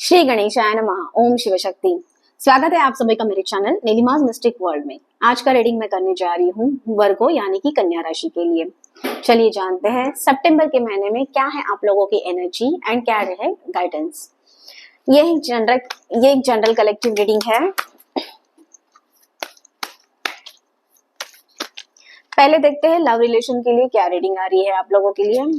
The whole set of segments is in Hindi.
श्री गणेशाय नमः। ओम शिव शक्ति। स्वागत है आप सभी का मेरे चैनल नीलिमाज मिस्टिक वर्ल्ड में। आज का रीडिंग मैं करने जा रही हूँ वर्गो यानी कि कन्या राशि के लिए। चलिए जानते हैं सितंबर के महीने में क्या है आप लोगों की एनर्जी एंड क्या है गाइडेंस। ये एक जनरल कलेक्टिव रीडिंग है। पहले देखते हैं लव रिलेशन के लिए क्या रीडिंग आ रही है आप लोगों के लिए।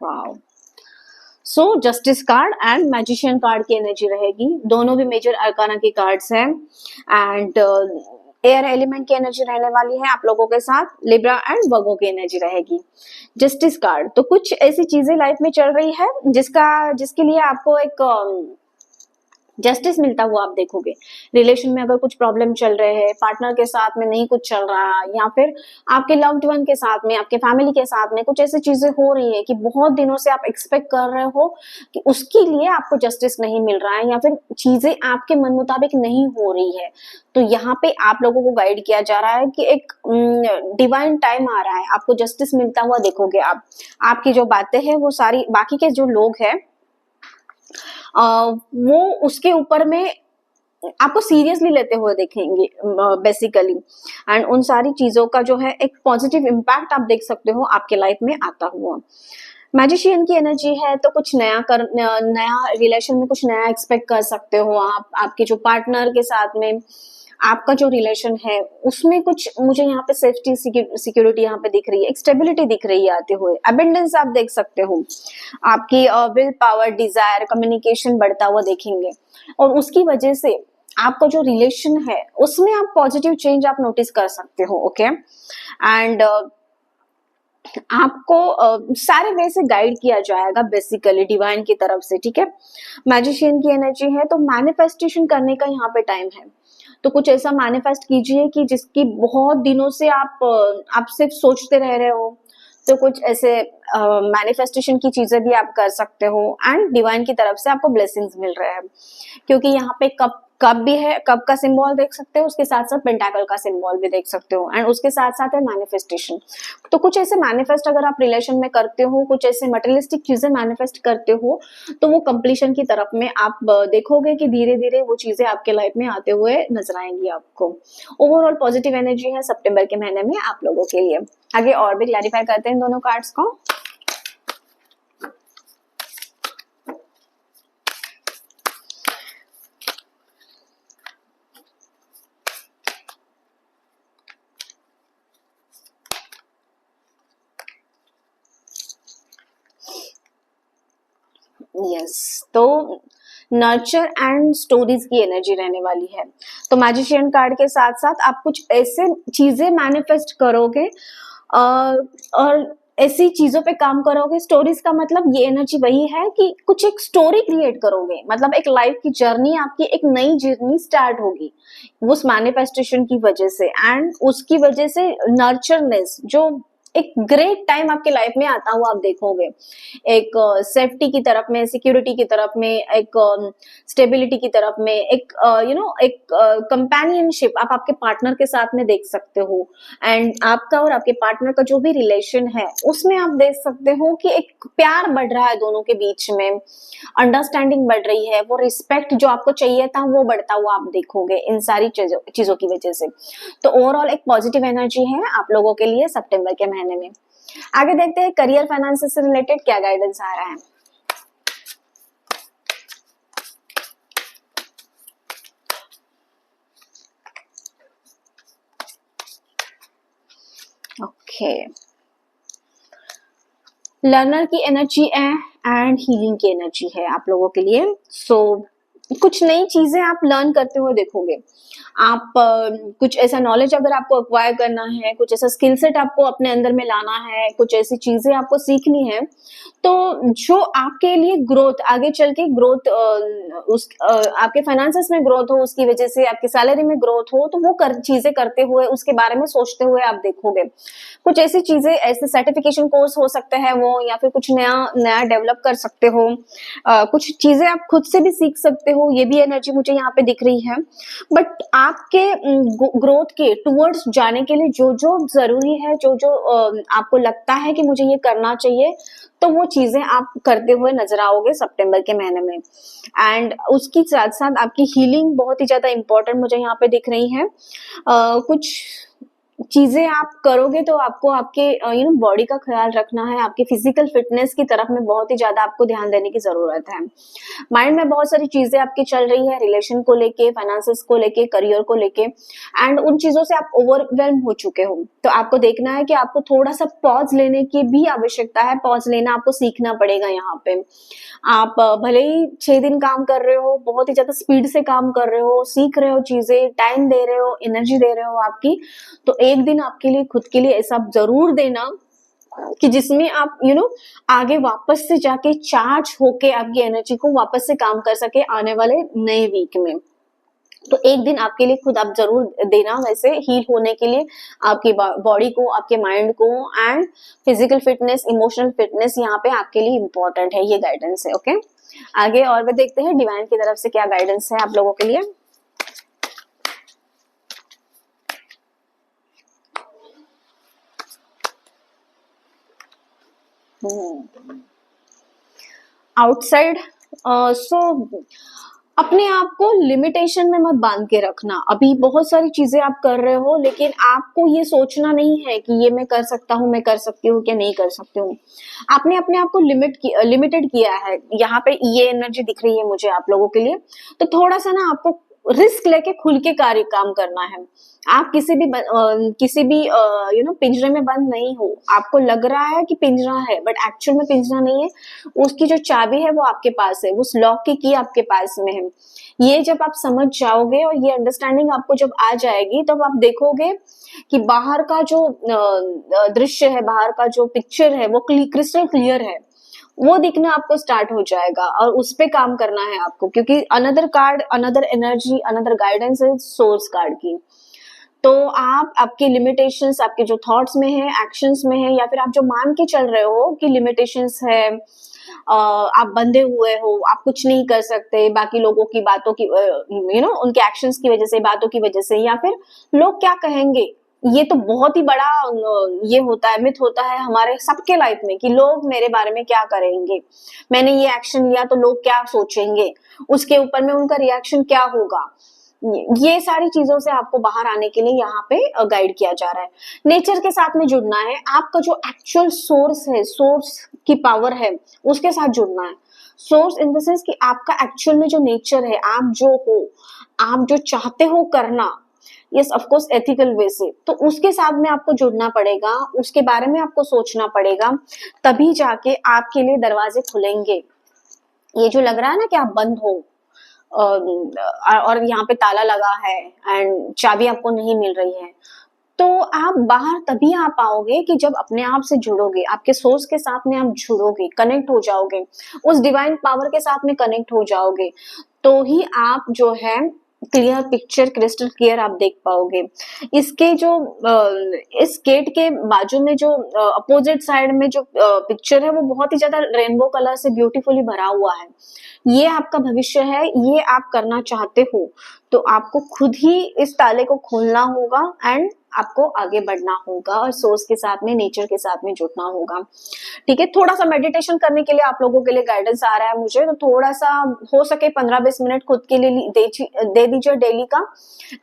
Wow, so justice card and magician card की एनर्जी रहेगी। दोनों भी मेजर अरकाना की कार्ड्स हैं एंड एयर एलिमेंट की एनर्जी रहने वाली है आप लोगों के साथ। लिब्रा एंड वर्गो की एनर्जी रहेगी। जस्टिस कार्ड तो कुछ ऐसी चीजें लाइफ में चल रही है जिसके लिए आपको एक जस्टिस मिलता हुआ आप देखोगे। रिलेशन में अगर कुछ प्रॉब्लम चल रहे हैं, पार्टनर के साथ में नहीं कुछ चल रहा, या फिर आपके लव्ड वन के साथ में, आपके फैमिली के साथ में कुछ ऐसी चीजें हो रही है कि बहुत दिनों से आप एक्सपेक्ट कर रहे हो कि उसके लिए आपको जस्टिस नहीं मिल रहा है या फिर चीजें आपके मन मुताबिक नहीं हो रही है, तो यहाँ पे आप लोगों को गाइड किया जा रहा है कि एक डिवाइन टाइम आ रहा है, आपको जस्टिस मिलता हुआ देखोगे। आप आपकी जो बातें हैं वो सारी बाकी के जो लोग हैं वो उसके ऊपर में आपको सीरियसली लेते हुए देखेंगे बेसिकली। एंड उन सारी चीजों का जो है एक पॉजिटिव इम्पैक्ट आप देख सकते हो आपके लाइफ में आता हुआ। मैजिशियन की एनर्जी है तो कुछ नया रिलेशन में कुछ नया एक्सपेक्ट कर सकते हो आप। आपके जो पार्टनर के साथ में आपका जो रिलेशन है उसमें कुछ मुझे यहाँ पे सेफ्टी सिक्योरिटी यहाँ पे दिख रही है, एक स्टेबिलिटी दिख रही है आते हुए। अबेंडेंस आप देख सकते हो, आपकी विल पावर, डिजायर, कम्युनिकेशन बढ़ता हुआ देखेंगे और उसकी वजह से आपका जो रिलेशन है उसमें आप पॉजिटिव चेंज आप नोटिस कर सकते हो। ओके एंड आपको सारे वे से गाइड किया जाएगा बेसिकली डिवाइन की तरफ से। ठीक है, मैजिशियन की एनर्जी है तो मैनिफेस्टेशन करने का यहाँ पे टाइम है। तो कुछ ऐसा मैनिफेस्ट कीजिए कि जिसकी बहुत दिनों से आप सिर्फ सोचते रह रहे हो, तो कुछ ऐसे मैनिफेस्टेशन की चीजें भी आप कर सकते हो एंड डिवाइन की तरफ से आपको ब्लेसिंग्स मिल रहे हैं। क्योंकि यहाँ पे कप भी है, कप का सिंबल देख सकते हो, उसके साथ साथ पेंटाकल का सिंबल भी देख सकते हो एंड उसके साथ साथ है मैनिफेस्टेशन। तो कुछ ऐसे मैनिफेस्ट अगर आप रिलेशन में करते हो, कुछ ऐसे मटेरियलिस्टिक चीजें मैनिफेस्ट करते हो, तो वो कंप्लीशन की तरफ में आप देखोगे कि धीरे धीरे वो चीजें आपके लाइफ में आते हुए नजर आएंगी आपको। ओवरऑल पॉजिटिव एनर्जी है सितंबर के महीने में आप लोगों के लिए। आगे और भी क्लैरिफाई करते हैं इन दोनों कार्ड्स को। यस, तो नर्चर एंड स्टोरीज की एनर्जी रहने वाली है। तो मैजिशियन कार्ड के साथ साथ आप कुछ ऐसे चीजें मैनिफेस्ट करोगे और ऐसी चीजों पे काम करोगे। स्टोरीज का मतलब ये एनर्जी वही है कि कुछ एक स्टोरी क्रिएट करोगे, मतलब एक लाइफ की जर्नी, आपकी एक नई जर्नी स्टार्ट होगी उस मैनिफेस्टेशन की वजह से एंड उसकी वजह से नर्चरनेस जो एक ग्रेट टाइम आपके लाइफ में आता हुआ आप देखोगे। एक सेफ्टी की तरफ में, सिक्योरिटी की तरफ में, एक स्टेबिलिटी की तरफ में, एक एक कंपेनियनशिप आप आपके पार्टनर के साथ में देख सकते हो एंड आपका और आपके पार्टनर का जो भी रिलेशन है उसमें आप देख सकते हो कि एक प्यार बढ़ रहा है दोनों के बीच में, अंडरस्टैंडिंग बढ़ रही है, वो रिस्पेक्ट जो आपको चाहिए था वो बढ़ता हुआ आप देखोगे इन सारी चीजों की वजह से। तो ओवरऑल एक पॉजिटिव एनर्जी है आप लोगों के लिए सितंबर के महीने में। आगे देखते हैं करियर फाइनेंस से रिलेटेड क्या गाइडेंस आ रहा है। ओके, लर्नर की एनर्जी है एंड हीलिंग की एनर्जी है आप लोगों के लिए। सो कुछ नई चीजें आप लर्न करते हुए देखोगे। आप कुछ ऐसा नॉलेज अगर आपको अक्वायर करना है, कुछ ऐसा स्किल सेट आपको अपने अंदर में लाना है, कुछ ऐसी चीजें आपको सीखनी है, तो जो आपके लिए ग्रोथ आगे चल के ग्रोथ आपके फाइनेंसेस में ग्रोथ हो, उसकी वजह से आपकी सैलरी में ग्रोथ हो, तो वो चीजें करते हुए उसके बारे में सोचते हुए आप देखोगे। कुछ ऐसी चीजें, ऐसे सर्टिफिकेशन कोर्स हो सकते हैं वो, या फिर कुछ नया डेवलप कर सकते हो, कुछ चीजें आप खुद से भी सीख सकते हो, ये भी एनर्जी मुझे यहाँ पे दिख रही है। बट आपके ग्रोथ के टुवर्ड्स जाने के लिए जो जो जरूरी है, जो जो आपको लगता है कि मुझे ये करना चाहिए, तो वो चीजें आप करते हुए नजर आओगे सितंबर के महीने में। एंड उसकी साथ साथ आपकी हीलिंग बहुत ही ज्यादा इंपॉर्टेंट मुझे यहाँ पे दिख रही है। कुछ चीजें आप करोगे तो आपको आपके बॉडी का ख्याल रखना है, आपकी फिजिकल फिटनेस की तरफ में बहुत ही ज्यादा आपको ध्यान देने की जरूरत है। माइंड में बहुत सारी चीजें आपकी चल रही है, रिलेशन को लेके, फाइनेंसेस को लेके, करियर को लेके, एंड उन चीजों से आप ओवरवेल्म हो चुके हो। तो आपको देखना है कि आपको थोड़ा सा पॉज लेने की भी आवश्यकता है। पॉज लेना आपको सीखना पड़ेगा। यहाँ पे आप भले ही 6 दिन काम कर रहे हो, बहुत ही ज्यादा स्पीड से काम कर रहे हो, सीख रहे हो चीजें, टाइम दे रहे हो, एनर्जी दे रहे हो आपकी, तो एक दिन आपके लिए, खुद के लिए ऐसा जरूर देना कि जिसमें आप आगे वापस से जाके चार्ज होके आपकी एनर्जी को वापस से काम कर सके आने वाले नए वीक में। तो एक दिन आपके लिए खुद आप जरूर देना, वैसे हील होने के लिए आपकी बॉडी को, आपके माइंड को, and physical fitness, emotional fitness यहाँ पे आपके लिए इम्पोर्टेंट है। ये गाइडेंस है। ओके, आगे और भी देखते हैं डिवाइन की तरफ से क्या गाइडेंस है आप लोगों के लिए। आउटसाइड सो अपने आप को लिमिटेशन में मत बांध के रखना। अभी बहुत सारी चीजें आप कर रहे हो, लेकिन आपको ये सोचना नहीं है कि ये मैं कर सकता हूँ, मैं कर सकती हूँ क्या नहीं कर सकती हूँ। आपने अपने आप को लिमिटेड किया है। यहाँ पे ये एनर्जी दिख रही है मुझे आप लोगों के लिए। तो थोड़ा सा ना आपको रिस्क लेके खुल के काम करना है। आप किसी भी पिंजरे में बंद नहीं हो। आपको लग रहा है कि पिंजरा है, बट एक्चुअल में पिंजरा नहीं है। उसकी जो चाबी है वो आपके पास है, उस लॉक की की आपके पास में है। ये जब आप समझ जाओगे और ये अंडरस्टैंडिंग आपको जब आ जाएगी, तब आप देखोगे कि बाहर का जो दृश्य है, बाहर का जो पिक्चर है वो क्रिस्टल क्लियर है। वो दिखना आपको स्टार्ट हो जाएगा और उस पे काम करना है आपको, क्योंकि another card, another energy, another guidance है सोर्स कार्ड की। तो आप आपके लिमिटेशंस, आपके जो थॉट्स में है, एक्शंस में है, या फिर आप जो मान के चल रहे हो कि लिमिटेशंस है, आप बंधे हुए हो, आप कुछ नहीं कर सकते बाकी लोगों की बातों की, उनके एक्शंस की वजह से, बातों की वजह से, या फिर लोग क्या कहेंगे। ये तो बहुत ही बड़ा ये होता है, मिथ होता है हमारे सबके लाइफ में कि लोग मेरे बारे में क्या करेंगे, मैंने ये एक्शन लिया तो लोग क्या सोचेंगे, उसके ऊपर में उनका रिएक्शन क्या होगा। ये सारी चीजों से आपको बाहर आने के लिए यहाँ पे गाइड किया जा रहा है। नेचर के साथ में जुड़ना है, आपका जो एक्चुअल सोर्स है, सोर्स की पावर है, उसके साथ जुड़ना है। सोर्स इन द सेंस कि आपका एक्चुअल में जो नेचर है, आप जो हो, आप जो चाहते हो करना, यस ऑफ कोर्स एथिकल वे से, तो उसके साथ में आपको जुड़ना पड़ेगा, उसके बारे में आपको सोचना पड़ेगा, तभी जाके आपके लिए दरवाजे खुलेंगे। ये जो लग रहा है ना कि आप बंद हो और यहाँ पे ताला लगा है एंड चाबी आपको नहीं मिल रही है, तो आप बाहर तभी आ पाओगे कि जब अपने आप से जुड़ोगे, आपके सोर्स के साथ में आप जुड़ोगे, कनेक्ट हो जाओगे, उस डिवाइन पावर के साथ में कनेक्ट हो जाओगे, तो ही आप जो है क्लियर पिक्चर, क्रिस्टल क्लियर आप देख पाओगे। इसके जो इस गेट के बाजू में जो अपोजिट साइड में जो पिक्चर है, वो बहुत ही ज्यादा रेनबो कलर से ब्यूटीफुली भरा हुआ है। ये आपका भविष्य है, ये आप करना चाहते हो, तो आपको खुद ही इस ताले को खोलना होगा एंड आपको आगे बढ़ना होगा और सोर्स के साथ में, नेचर के साथ में जुड़ना होगा। ठीक है, थोड़ा सा मेडिटेशन करने के लिए आप लोगों के लिए गाइडेंस आ रहा है मुझे, तो थोड़ा सा हो सके 15-20 मिनट खुद के लिए दे दीजिए डेली का।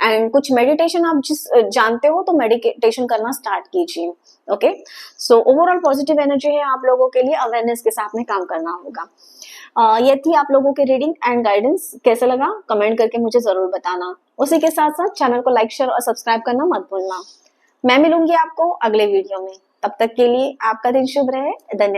एंड कुछ मेडिटेशन आप जिस जानते हो तो मेडिटेशन करना स्टार्ट कीजिए। Okay, so overall positive energy है आप लोगों के लिए, अवेयरनेस के साथ में काम करना होगा। ये थी आप लोगों के रीडिंग एंड गाइडेंस। कैसा लगा कमेंट करके मुझे जरूर बताना। उसी के साथ साथ चैनल को लाइक, शेयर और सब्सक्राइब करना मत भूलना। मैं मिलूंगी आपको अगले वीडियो में, तब तक के लिए आपका दिन शुभ रहे। धन्यवाद।